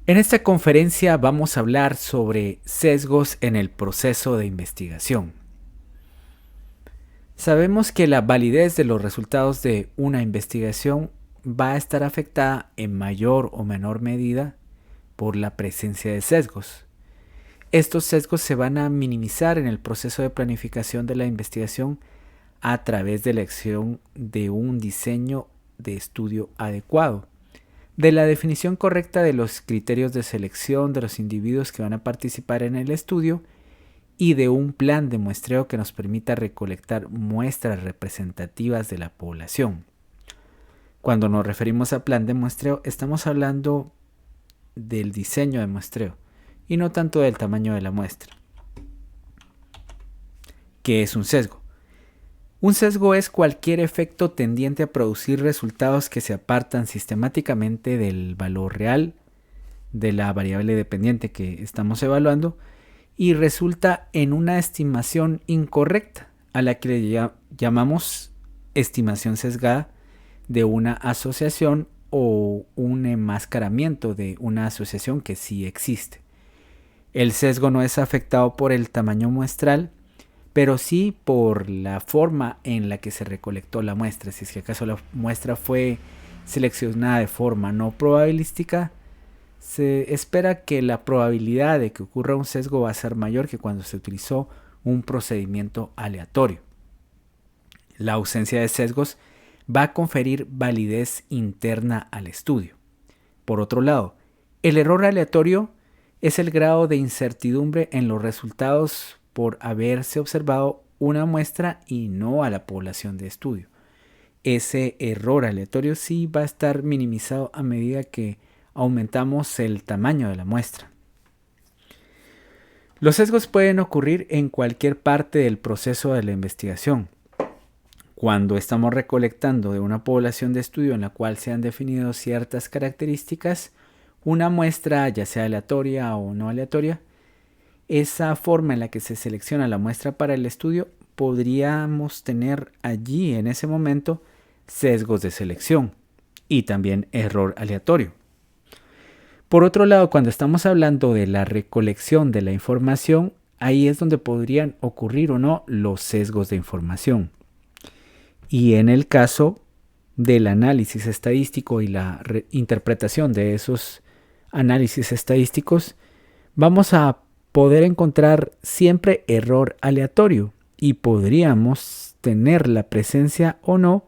En esta conferencia vamos a hablar sobre sesgos en el proceso de investigación. Sabemos que la validez de los resultados de una investigación va a estar afectada en mayor o menor medida por la presencia de sesgos. Estos sesgos se van a minimizar en el proceso de planificación de la investigación a través de la elección de un diseño de estudio adecuado, de la definición correcta de los criterios de selección de los individuos que van a participar en el estudio y de un plan de muestreo que nos permita recolectar muestras representativas de la población. Cuando nos referimos a plan de muestreo, estamos hablando del diseño de muestreo y no tanto del tamaño de la muestra. ¿Qué es un sesgo? Un sesgo es cualquier efecto tendiente a producir resultados que se apartan sistemáticamente del valor real de la variable dependiente que estamos evaluando y resulta en una estimación incorrecta, a la que le llamamos estimación sesgada de una asociación o un enmascaramiento de una asociación que sí existe. El sesgo no es afectado por el tamaño muestral, pero sí por la forma en la que se recolectó la muestra. Si es que acaso la muestra fue seleccionada de forma no probabilística, se espera que la probabilidad de que ocurra un sesgo va a ser mayor que cuando se utilizó un procedimiento aleatorio. La ausencia de sesgos va a conferir validez interna al estudio. Por otro lado, el error aleatorio es el grado de incertidumbre en los resultados por haberse observado una muestra y no a la población de estudio. Ese error aleatorio sí va a estar minimizado a medida que aumentamos el tamaño de la muestra. Los sesgos pueden ocurrir en cualquier parte del proceso de la investigación. Cuando estamos recolectando de una población de estudio en la cual se han definido ciertas características, una muestra, ya sea aleatoria o no aleatoria, esa forma en la que se selecciona la muestra para el estudio, podríamos tener allí en ese momento sesgos de selección y también error aleatorio. Por otro lado, cuando estamos hablando de la recolección de la información, ahí es donde podrían ocurrir o no los sesgos de información. Y en el caso del análisis estadístico y la interpretación de esos análisis estadísticos, vamos a poder encontrar siempre error aleatorio y podríamos tener la presencia o no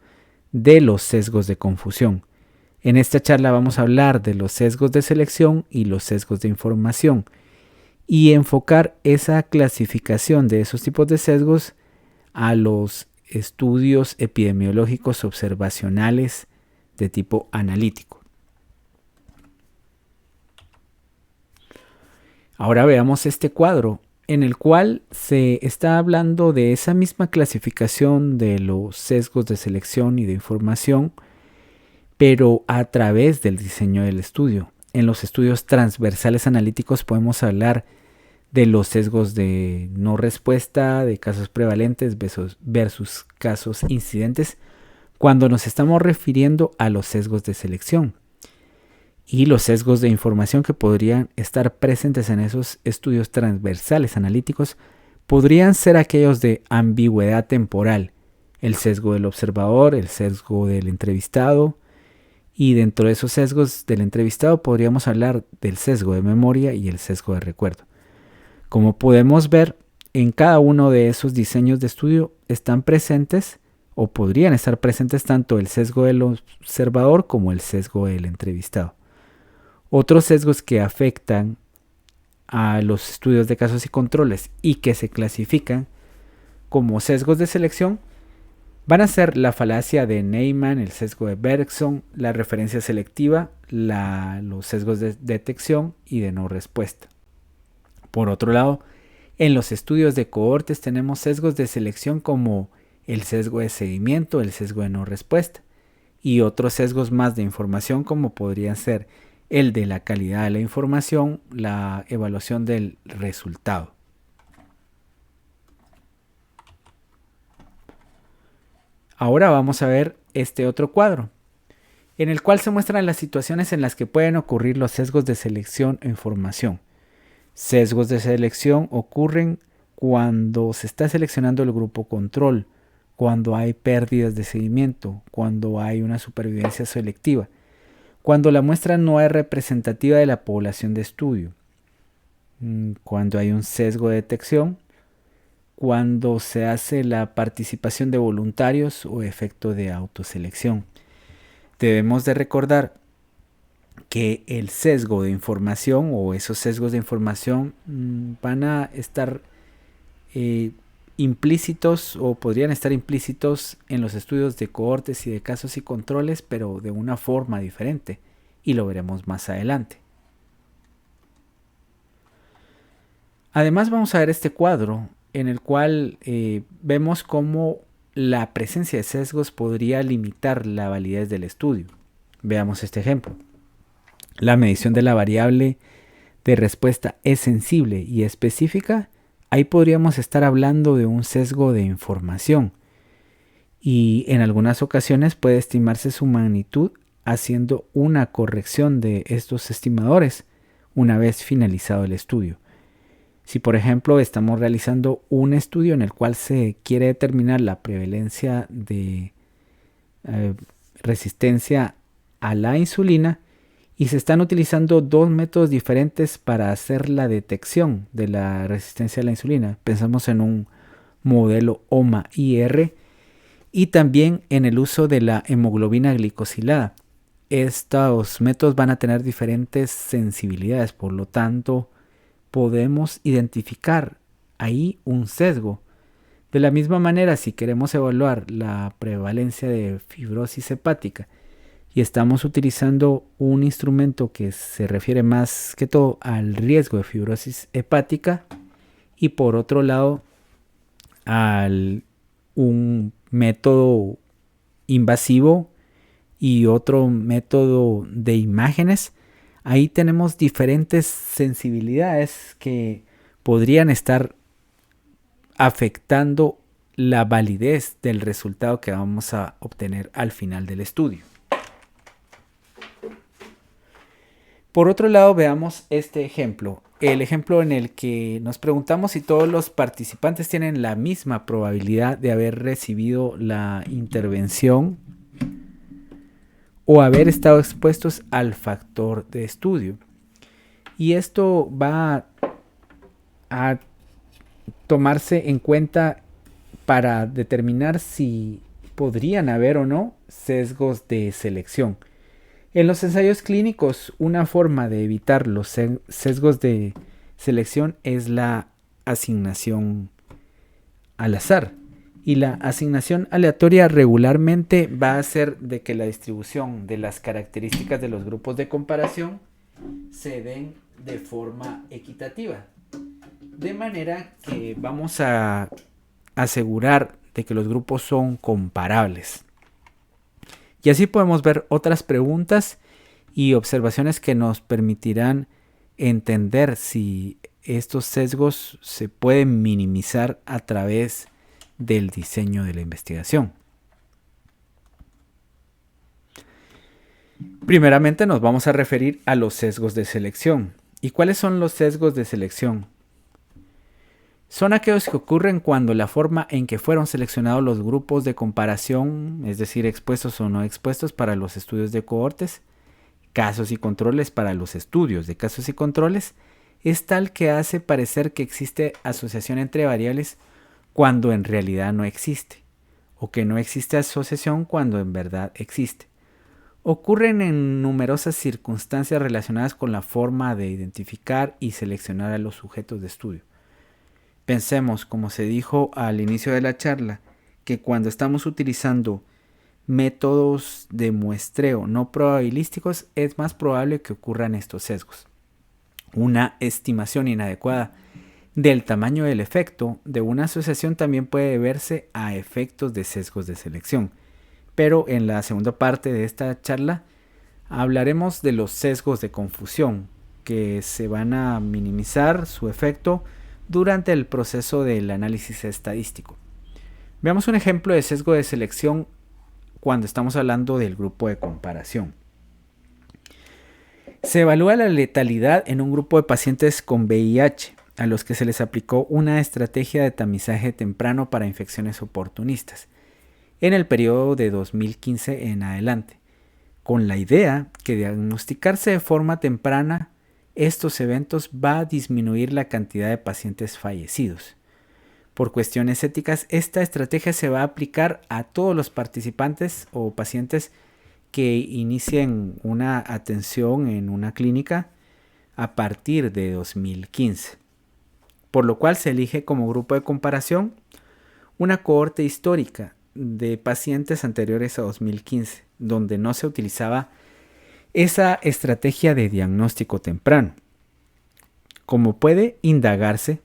de los sesgos de confusión. En esta charla vamos a hablar de los sesgos de selección y los sesgos de información y enfocar esa clasificación de esos tipos de sesgos a los estudios epidemiológicos observacionales de tipo analítico. Ahora veamos este cuadro en el cual se está hablando de esa misma clasificación de los sesgos de selección y de información, pero a través del diseño del estudio. En los estudios transversales analíticos podemos hablar de los sesgos de no respuesta, de casos prevalentes versus casos incidentes, cuando nos estamos refiriendo a los sesgos de selección. Y los sesgos de información que podrían estar presentes en esos estudios transversales analíticos podrían ser aquellos de ambigüedad temporal, el sesgo del observador, el sesgo del entrevistado, y dentro de esos sesgos del entrevistado podríamos hablar del sesgo de memoria y el sesgo de recuerdo. Como podemos ver, en cada uno de esos diseños de estudio están presentes o podrían estar presentes tanto el sesgo del observador como el sesgo del entrevistado. Otros sesgos que afectan a los estudios de casos y controles y que se clasifican como sesgos de selección van a ser la falacia de Neyman, el sesgo de Bergson, la referencia selectiva, los sesgos de detección y de no respuesta. Por otro lado, en los estudios de cohortes tenemos sesgos de selección como el sesgo de seguimiento, el sesgo de no respuesta y otros sesgos más de información como podrían ser el de la calidad de la información, la evaluación del resultado. Ahora vamos a ver este otro cuadro, en el cual se muestran las situaciones en las que pueden ocurrir los sesgos de selección e información. Sesgos de selección ocurren cuando se está seleccionando el grupo control, cuando hay pérdidas de seguimiento, cuando hay una supervivencia selectiva, cuando la muestra no es representativa de la población de estudio, cuando hay un sesgo de detección, cuando se hace la participación de voluntarios o efecto de autoselección. Debemos de recordar que el sesgo de información o esos sesgos de información van a estar implícitos o podrían estar implícitos en los estudios de cohortes y de casos y controles, pero de una forma diferente, y lo veremos más adelante. Además vamos a ver este cuadro en el cual vemos cómo la presencia de sesgos podría limitar la validez del estudio. Veamos este ejemplo. La medición de la variable de respuesta es sensible y específica. Ahí podríamos estar hablando de un sesgo de información y en algunas ocasiones puede estimarse su magnitud haciendo una corrección de estos estimadores una vez finalizado el estudio. Si por ejemplo estamos realizando un estudio en el cual se quiere determinar la prevalencia de resistencia a la insulina y se están utilizando dos métodos diferentes para hacer la detección de la resistencia a la insulina, pensamos en un modelo OMA-IR y también en el uso de la hemoglobina glicosilada. Estos métodos van a tener diferentes sensibilidades, por lo tanto podemos identificar ahí un sesgo. De la misma manera, si queremos evaluar la prevalencia de fibrosis hepática y estamos utilizando un instrumento que se refiere más que todo al riesgo de fibrosis hepática y por otro lado un método invasivo y otro método de imágenes, ahí tenemos diferentes sensibilidades que podrían estar afectando la validez del resultado que vamos a obtener al final del estudio. Por otro lado, veamos este ejemplo. El ejemplo en el que nos preguntamos si todos los participantes tienen la misma probabilidad de haber recibido la intervención o haber estado expuestos al factor de estudio. Y esto va a tomarse en cuenta para determinar si podrían haber o no sesgos de selección. En los ensayos clínicos, una forma de evitar los sesgos de selección es la asignación al azar. Y la asignación aleatoria regularmente va a hacer de que la distribución de las características de los grupos de comparación se den de forma equitativa. De manera que vamos a asegurar de que los grupos son comparables. Y así podemos ver otras preguntas y observaciones que nos permitirán entender si estos sesgos se pueden minimizar a través del diseño de la investigación. Primeramente nos vamos a referir a los sesgos de selección. ¿Y cuáles son los sesgos de selección? Son aquellos que ocurren cuando la forma en que fueron seleccionados los grupos de comparación, es decir, expuestos o no expuestos para los estudios de cohortes, casos y controles para los estudios de casos y controles, es tal que hace parecer que existe asociación entre variables cuando en realidad no existe, o que no existe asociación cuando en verdad existe. Ocurren en numerosas circunstancias relacionadas con la forma de identificar y seleccionar a los sujetos de estudio. Pensemos, como se dijo al inicio de la charla, que cuando estamos utilizando métodos de muestreo no probabilísticos es más probable que ocurran estos sesgos. Una estimación inadecuada del tamaño del efecto de una asociación también puede deberse a efectos de sesgos de selección. Pero en la segunda parte de esta charla hablaremos de los sesgos de confusión, que se van a minimizar su efecto durante el proceso del análisis estadístico. Veamos un ejemplo de sesgo de selección cuando estamos hablando del grupo de comparación. Se evalúa la letalidad en un grupo de pacientes con VIH, a los que se les aplicó una estrategia de tamizaje temprano para infecciones oportunistas, en el periodo de 2015 en adelante, con la idea que diagnosticarse de forma temprana estos eventos va a disminuir la cantidad de pacientes fallecidos. Por cuestiones éticas, esta estrategia se va a aplicar a todos los participantes o pacientes que inicien una atención en una clínica a partir de 2015, por lo cual se elige como grupo de comparación una cohorte histórica de pacientes anteriores a 2015, donde no se utilizaba esa estrategia de diagnóstico temprano. Como puede indagarse,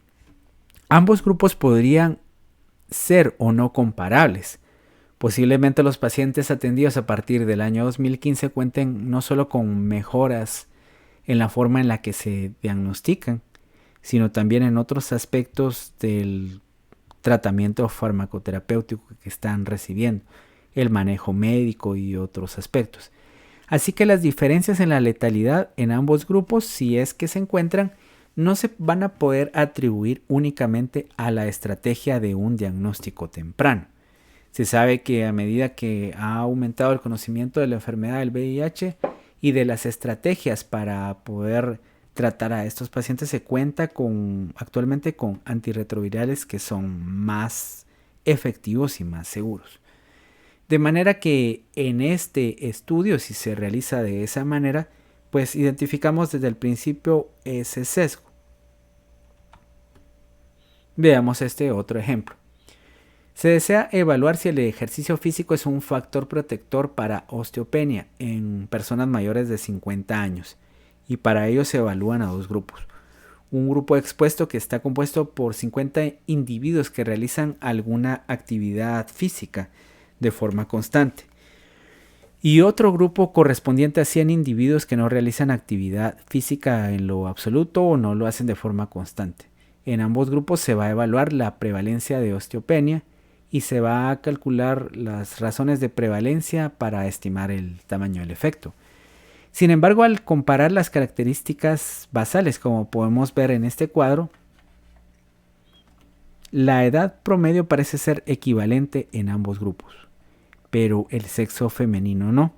ambos grupos podrían ser o no comparables. Posiblemente los pacientes atendidos a partir del año 2015 cuenten no solo con mejoras en la forma en la que se diagnostican, sino también en otros aspectos del tratamiento farmacoterapéutico que están recibiendo, el manejo médico y otros aspectos. Así que las diferencias en la letalidad en ambos grupos, si es que se encuentran, no se van a poder atribuir únicamente a la estrategia de un diagnóstico temprano. Se sabe que a medida que ha aumentado el conocimiento de la enfermedad del VIH y de las estrategias para poder tratar a estos pacientes, se cuenta actualmente con antirretrovirales que son más efectivos y más seguros. De manera que en este estudio, si se realiza de esa manera, pues identificamos desde el principio ese sesgo. Veamos este otro ejemplo. Se desea evaluar si el ejercicio físico es un factor protector para osteopenia en personas mayores de 50 años y para ello se evalúan a dos grupos. Un grupo expuesto que está compuesto por 50 individuos que realizan alguna actividad física de forma constante y otro grupo correspondiente a 100 individuos que no realizan actividad física en lo absoluto o no lo hacen de forma constante. En ambos grupos se va a evaluar la prevalencia de osteopenia y se va a calcular las razones de prevalencia para estimar el tamaño del efecto. Sin embargo, al comparar las características basales, como podemos ver en este cuadro, la edad promedio parece ser equivalente en ambos grupos, pero el sexo femenino no.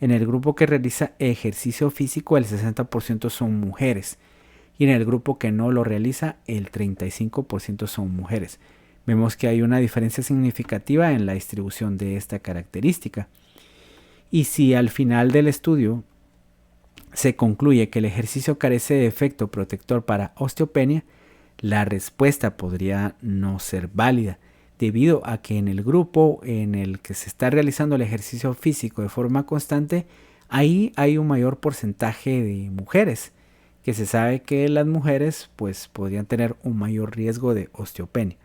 En el grupo que realiza ejercicio físico, el 60% son mujeres, y en el grupo que no lo realiza, el 35% son mujeres. Vemos que hay una diferencia significativa en la distribución de esta característica. Y si al final del estudio se concluye que el ejercicio carece de efecto protector para osteopenia, la respuesta podría no ser válida, debido a que en el grupo en el que se está realizando el ejercicio físico de forma constante, ahí hay un mayor porcentaje de mujeres, que se sabe que las mujeres pues podrían tener un mayor riesgo de osteopenia.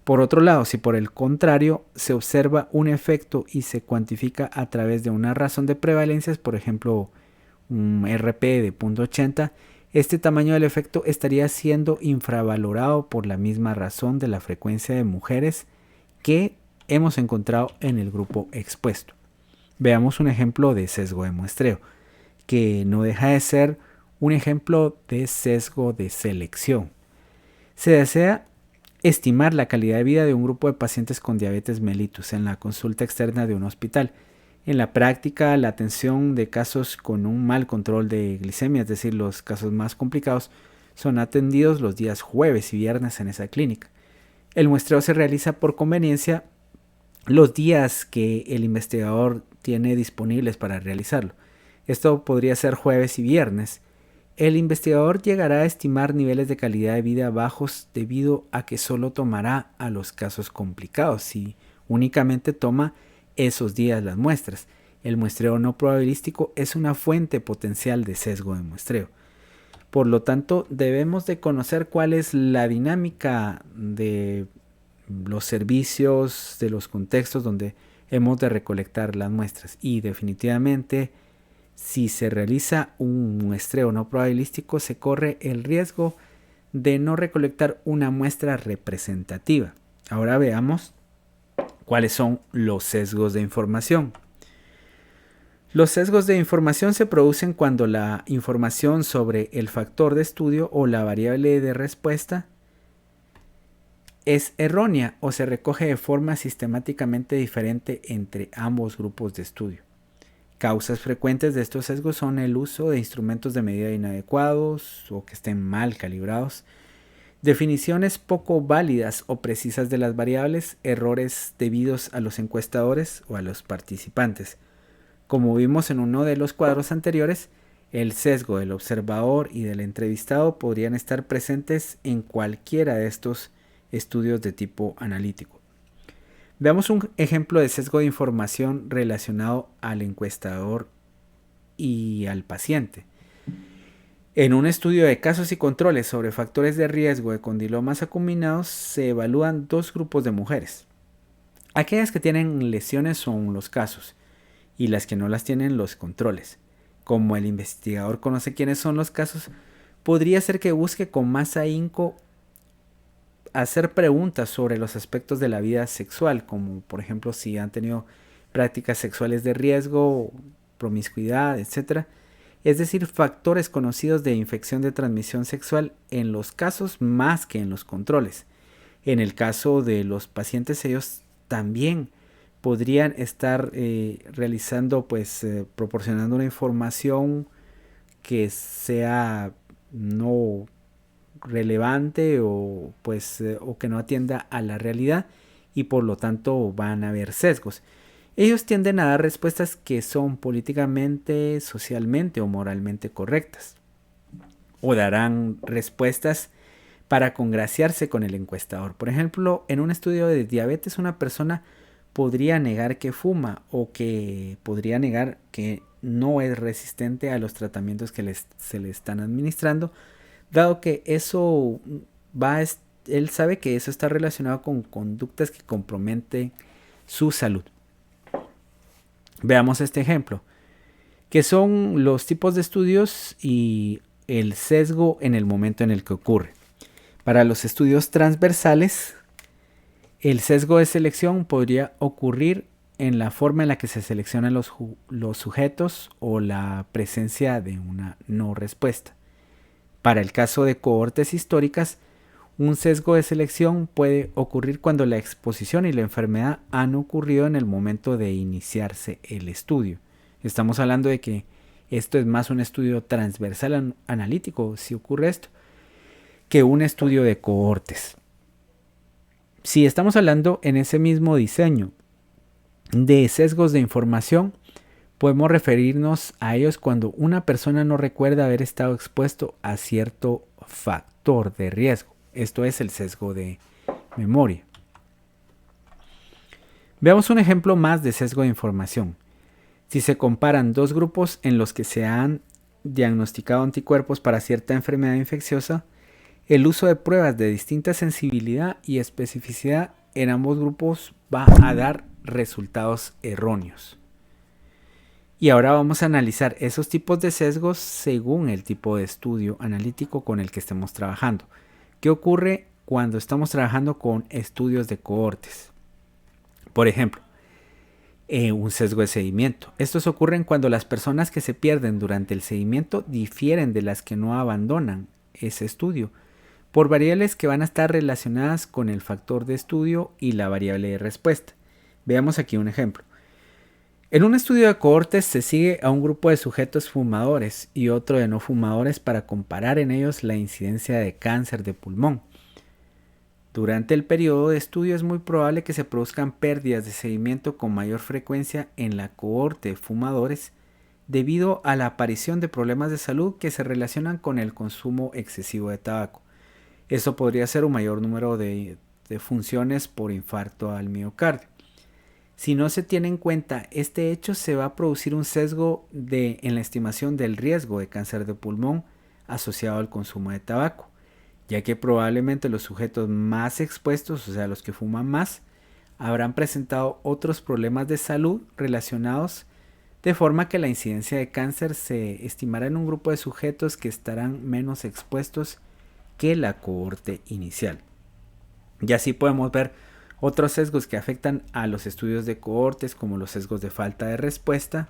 Por otro lado, si por el contrario se observa un efecto y se cuantifica a través de una razón de prevalencias, por ejemplo un RP de 0.80, este tamaño del efecto estaría siendo infravalorado por la misma razón de la frecuencia de mujeres que hemos encontrado en el grupo expuesto. Veamos un ejemplo de sesgo de muestreo, que no deja de ser un ejemplo de sesgo de selección. Se desea estimar la calidad de vida de un grupo de pacientes con diabetes mellitus en la consulta externa de un hospital. En la práctica, la atención de casos con un mal control de glicemia, es decir, los casos más complicados, son atendidos los días jueves y viernes en esa clínica. El muestreo se realiza por conveniencia los días que el investigador tiene disponibles para realizarlo. Esto podría ser jueves y viernes. El investigador llegará a estimar niveles de calidad de vida bajos debido a que solo tomará a los casos complicados y únicamente toma esos días las muestras. El muestreo no probabilístico es una fuente potencial de sesgo de muestreo. Por lo tanto, debemos de conocer cuál es la dinámica de los servicios, de los contextos donde hemos de recolectar las muestras. Y definitivamente, si se realiza un muestreo no probabilístico, se corre el riesgo de no recolectar una muestra representativa. Ahora veamos ¿Cuáles son los sesgos de información? Los sesgos de información se producen cuando la información sobre el factor de estudio o la variable de respuesta es errónea o se recoge de forma sistemáticamente diferente entre ambos grupos de estudio. Causas frecuentes de estos sesgos son el uso de instrumentos de medida inadecuados o que estén mal calibrados, definiciones poco válidas o precisas de las variables, errores debidos a los encuestadores o a los participantes. Como vimos en uno de los cuadros anteriores, el sesgo del observador y del entrevistado podrían estar presentes en cualquiera de estos estudios de tipo analítico. Veamos un ejemplo de sesgo de información relacionado al encuestador y al paciente. En un estudio de casos y controles sobre factores de riesgo de condilomas acuminados se evalúan dos grupos de mujeres. Aquellas que tienen lesiones son los casos y las que no las tienen los controles. Como el investigador conoce quiénes son los casos, podría ser que busque con más ahínco hacer preguntas sobre los aspectos de la vida sexual, como por ejemplo si han tenido prácticas sexuales de riesgo, promiscuidad, etc. Es decir, factores conocidos de infección de transmisión sexual en los casos más que en los controles. En el caso de los pacientes, ellos también podrían estar proporcionando una información que sea no relevante o que no atienda a la realidad y por lo tanto van a haber sesgos. Ellos tienden a dar respuestas que son políticamente, socialmente o moralmente correctas, o darán respuestas para congraciarse con el encuestador. Por ejemplo, en un estudio de diabetes, una persona podría negar que fuma o que podría negar que no es resistente a los tratamientos que se le están administrando, dado que él sabe que eso está relacionado con conductas que comprometen su salud. Veamos este ejemplo, que son los tipos de estudios y el sesgo en el momento en el que ocurre. Para los estudios transversales, el sesgo de selección podría ocurrir en la forma en la que se seleccionan los sujetos o la presencia de una no respuesta. Para el caso de cohortes históricas, un sesgo de selección puede ocurrir cuando la exposición y la enfermedad han ocurrido en el momento de iniciarse el estudio. Estamos hablando de que esto es más un estudio transversal analítico, si ocurre esto, que un estudio de cohortes. Si estamos hablando en ese mismo diseño de sesgos de información, podemos referirnos a ellos cuando una persona no recuerda haber estado expuesto a cierto factor de riesgo. Esto es el sesgo de memoria. Veamos un ejemplo más de sesgo de información. Si se comparan dos grupos en los que se han diagnosticado anticuerpos para cierta enfermedad infecciosa, el uso de pruebas de distinta sensibilidad y especificidad en ambos grupos va a dar resultados erróneos. Y ahora vamos a analizar esos tipos de sesgos según el tipo de estudio analítico con el que estemos trabajando. ¿Qué ocurre cuando estamos trabajando con estudios de cohortes? Por ejemplo, un sesgo de seguimiento. Estos ocurren cuando las personas que se pierden durante el seguimiento difieren de las que no abandonan ese estudio por variables que van a estar relacionadas con el factor de estudio y la variable de respuesta. Veamos aquí un ejemplo. En un estudio de cohortes se sigue a un grupo de sujetos fumadores y otro de no fumadores para comparar en ellos la incidencia de cáncer de pulmón. Durante el periodo de estudio es muy probable que se produzcan pérdidas de seguimiento con mayor frecuencia en la cohorte de fumadores debido a la aparición de problemas de salud que se relacionan con el consumo excesivo de tabaco. Eso podría ser un mayor número de funciones por infarto al miocardio. Si no se tiene en cuenta este hecho, se va a producir un sesgo en la estimación del riesgo de cáncer de pulmón asociado al consumo de tabaco, ya que probablemente los sujetos más expuestos, o sea, los que fuman más, habrán presentado otros problemas de salud relacionados, de forma que la incidencia de cáncer se estimará en un grupo de sujetos que estarán menos expuestos que la cohorte inicial. Y así podemos ver Otros sesgos que afectan a los estudios de cohortes, como los sesgos de falta de respuesta,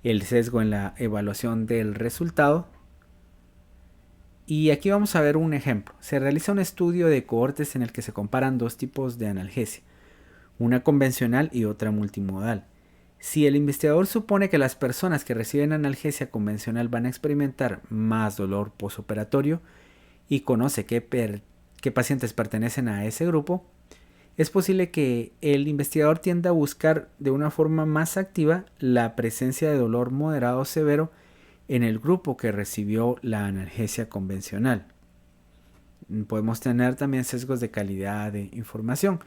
el sesgo en la evaluación del resultado. Y aquí vamos a ver un ejemplo. Se realiza un estudio de cohortes en el que se comparan dos tipos de analgesia, una convencional y otra multimodal. Si el investigador supone que las personas que reciben analgesia convencional van a experimentar más dolor postoperatorio y conoce qué pacientes pertenecen a ese grupo, es posible que el investigador tienda a buscar de una forma más activa la presencia de dolor moderado o severo en el grupo que recibió la analgesia convencional. Podemos tener también sesgos de calidad de información.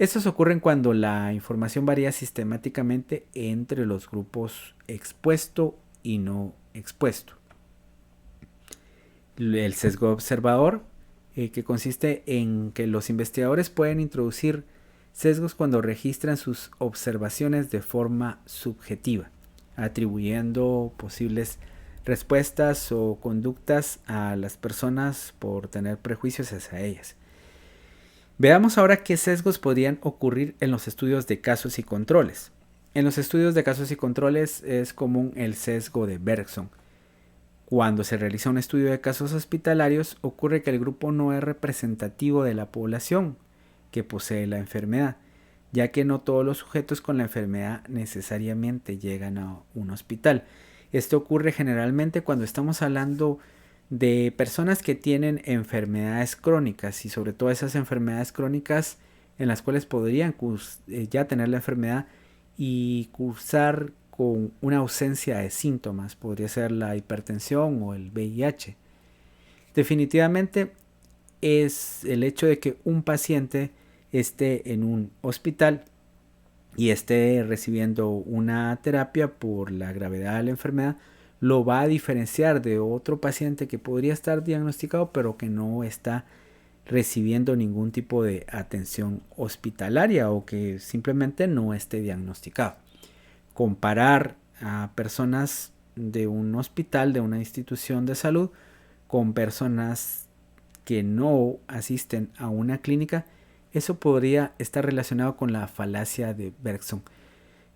Estos ocurren cuando la información varía sistemáticamente entre los grupos expuesto y no expuesto. El sesgo observador, que consiste en que los investigadores pueden introducir sesgos cuando registran sus observaciones de forma subjetiva, atribuyendo posibles respuestas o conductas a las personas por tener prejuicios hacia ellas. Veamos ahora qué sesgos podrían ocurrir en los estudios de casos y controles. En los estudios de casos y controles es común el sesgo de Bergson. Cuando se realiza un estudio de casos hospitalarios, ocurre que el grupo no es representativo de la población que posee la enfermedad, ya que no todos los sujetos con la enfermedad necesariamente llegan a un hospital. Esto ocurre generalmente cuando estamos hablando de personas que tienen enfermedades crónicas y sobre todo esas enfermedades crónicas en las cuales podrían ya tener la enfermedad y cursar con una ausencia de síntomas, podría ser la hipertensión o el VIH. Definitivamente es el hecho de que un paciente esté en un hospital y esté recibiendo una terapia por la gravedad de la enfermedad, lo va a diferenciar de otro paciente que podría estar diagnosticado pero que no está recibiendo ningún tipo de atención hospitalaria o que simplemente no esté diagnosticado. Comparar a personas de un hospital, de una institución de salud, con personas que no asisten a una clínica, eso podría estar relacionado con la falacia de Bergson,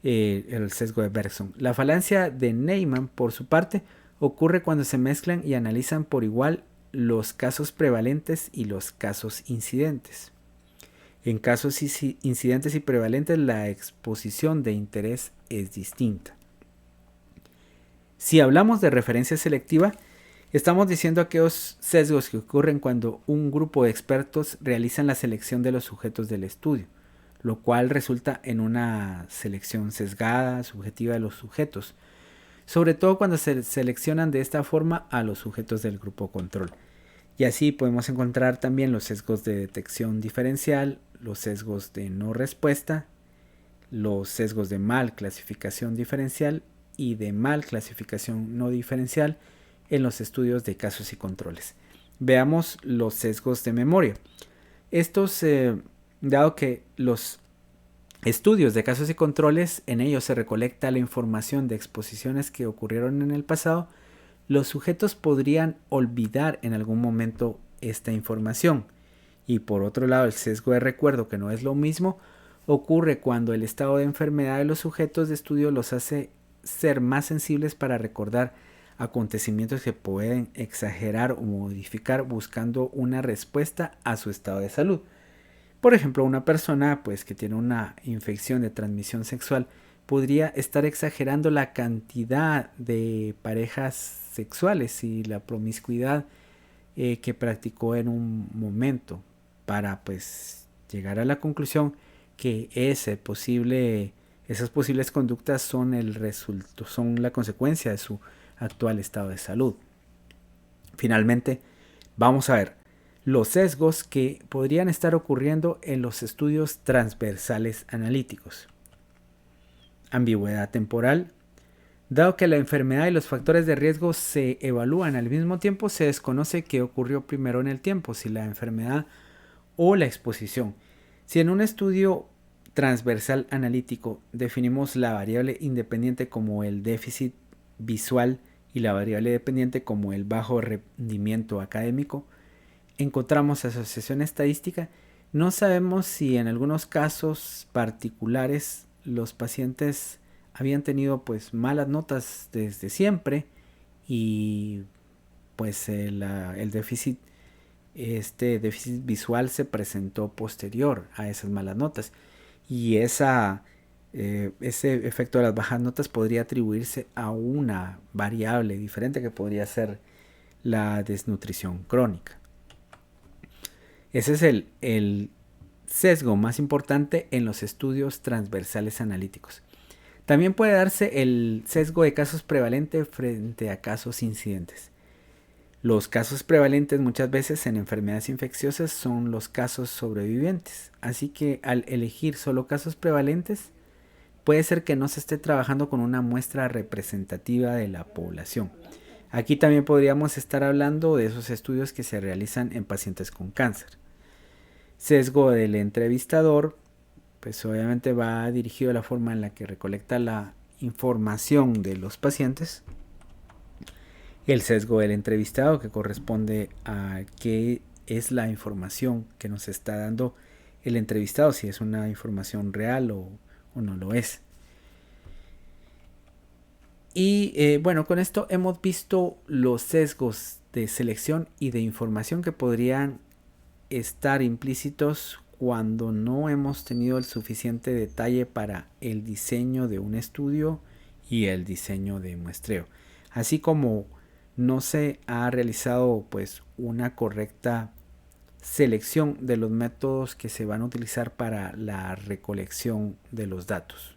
el sesgo de Bergson. La falacia de Neyman, por su parte, ocurre cuando se mezclan y analizan por igual los casos prevalentes y los casos incidentes. En casos incidentes y prevalentes, la exposición de interés es distinta. Si hablamos de referencia selectiva, estamos diciendo aquellos sesgos que ocurren cuando un grupo de expertos realizan la selección de los sujetos del estudio, lo cual resulta en una selección sesgada, subjetiva de los sujetos, sobre todo cuando se seleccionan de esta forma a los sujetos del grupo control. Y así podemos encontrar también los sesgos de detección diferencial, los sesgos de no respuesta, los sesgos de mal clasificación diferencial y de mal clasificación no diferencial en los estudios de casos y controles. Veamos los sesgos de memoria. Estos, dado que los estudios de casos y controles, en ellos se recolecta la información de exposiciones que ocurrieron en el pasado, los sujetos podrían olvidar en algún momento esta información. Y por otro lado, el sesgo de recuerdo, que no es lo mismo, ocurre cuando el estado de enfermedad de los sujetos de estudio los hace ser más sensibles para recordar acontecimientos que pueden exagerar o modificar buscando una respuesta a su estado de salud. Por ejemplo, una persona que tiene una infección de transmisión sexual podría estar exagerando la cantidad de parejas sexuales y la promiscuidad que practicó en un momento para llegar a la conclusión que esas posibles conductas son la consecuencia de su actual estado de salud. Finalmente, vamos a ver los sesgos que podrían estar ocurriendo en los estudios transversales analíticos. Ambigüedad temporal. Dado que la enfermedad y los factores de riesgo se evalúan al mismo tiempo, se desconoce qué ocurrió primero en el tiempo, si la enfermedad o la exposición. Si en un estudio transversal analítico definimos la variable independiente como el déficit visual y la variable dependiente como el bajo rendimiento académico, encontramos asociación estadística No sabemos si en algunos casos particulares los pacientes habían tenido pues malas notas desde siempre y pues el déficit, este déficit visual se presentó posterior a esas malas notas y ese efecto de las bajas notas podría atribuirse a una variable diferente que podría ser la desnutrición crónica. Ese es el sesgo más importante en los estudios transversales analíticos. También puede darse el sesgo de casos prevalentes frente a casos incidentes. Los casos prevalentes muchas veces en enfermedades infecciosas son los casos sobrevivientes, así que al elegir solo casos prevalentes, puede ser que no se esté trabajando con una muestra representativa de la población. Aquí también podríamos estar hablando de esos estudios que se realizan en pacientes con cáncer. Sesgo del entrevistador, pues obviamente va dirigido a la forma en la que recolecta la información de los pacientes. El sesgo del entrevistado, que corresponde a qué es la información que nos está dando el entrevistado, si es una información real o no lo es. Y bueno, con esto hemos visto los sesgos de selección y de información que podrían estar implícitos cuando no hemos tenido el suficiente detalle para el diseño de un estudio y el diseño de muestreo, así como no se ha realizado pues una correcta selección de los métodos que se van a utilizar para la recolección de los datos.